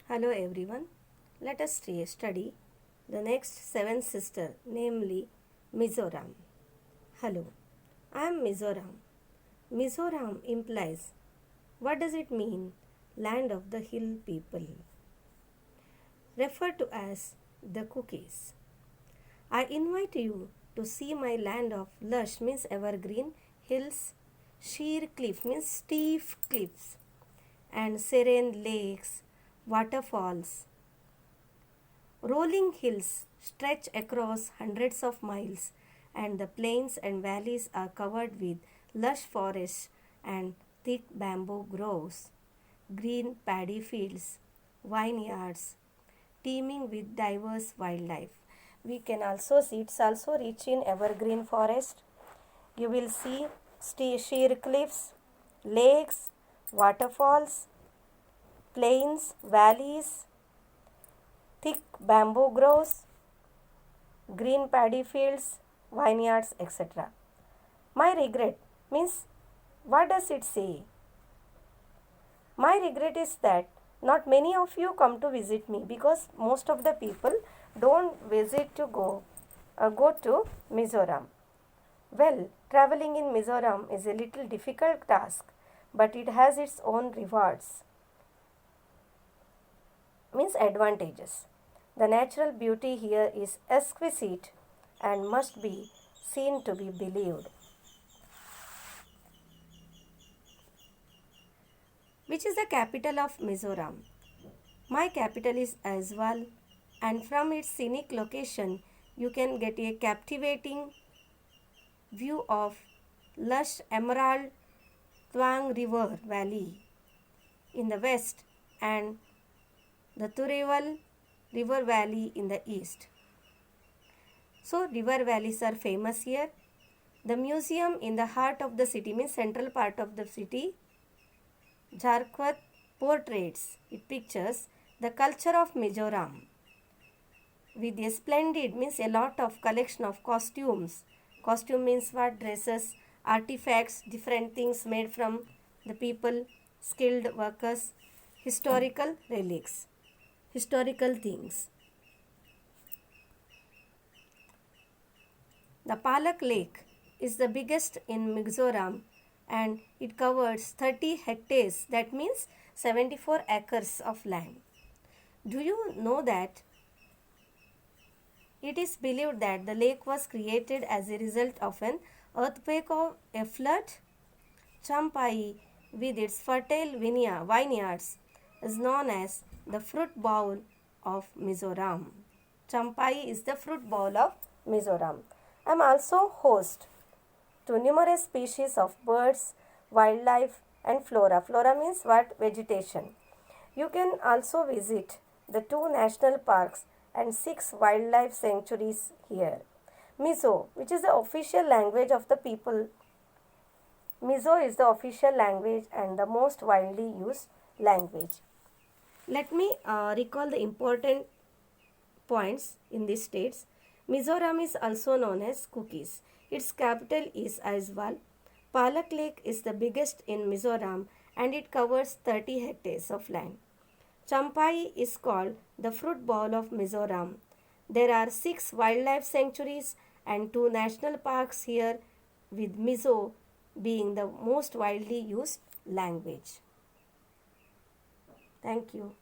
Hello everyone. Let us study the next seventh sister, namely Mizoram. Hello, I am Mizoram. Mizoram implies, what does it mean? Land of the hill people. Referred to as the cookies. I invite you to see my land of lush means evergreen hills, sheer cliff means steep cliffs, and serene lakes, waterfalls. Rolling hills stretch across hundreds of miles, and the plains and valleys are covered with lush forests and thick bamboo groves, green paddy fields, vineyards, teeming with diverse wildlife. We can also see it's also rich in evergreen forest. You will see sheer cliffs, lakes, waterfalls, plains, valleys, thick bamboo groves, green paddy fields, vineyards, etc. My regret means, what does it say? My regret is that not many of you come to visit me because most of the people don't visit to go to Mizoram. Well, traveling in Mizoram is a little difficult task, but it has its own rewards, means advantages. The natural beauty here is exquisite and must be seen to be believed. Which is the capital of Mizoram? My capital is Aizawl, and from its scenic location, you can get a captivating view of lush Emerald Tuang River Valley in the west and the Tureval River Valley in the east. So, river valleys are famous here. The museum in the heart of the city means central part of the city, Jharkhand portraits, it pictures the culture of Mizoram with a splendid means a lot of collection of costumes. Costume means what? Dresses, artifacts, different things made from the people, skilled workers, historical relics, historical things. The Palak Lake is the biggest in Mizoram and it covers 30 hectares, that means 74 acres of land. Do you know that it is believed that the lake was created as a result of an earthquake or a flood? Champai, with its fertile vineyards, is known as the fruit bowl of Mizoram. Champai is the fruit bowl of Mizoram. I am also host to numerous species of birds, wildlife and flora. Flora means what? Vegetation. You can also visit the 2 national parks and 6 wildlife sanctuaries here. Mizo, which is the official language of the people. Mizo is the official language and the most widely used language. Let me recall the important points in these states. Mizoram is also known as cookies. Its capital is Aizawl. Palak Lake is the biggest in Mizoram and it covers 30 hectares of land. Champai is called the fruit bowl of Mizoram. There are 6 wildlife sanctuaries and 2 national parks here, with Mizo being the most widely used language. Thank you.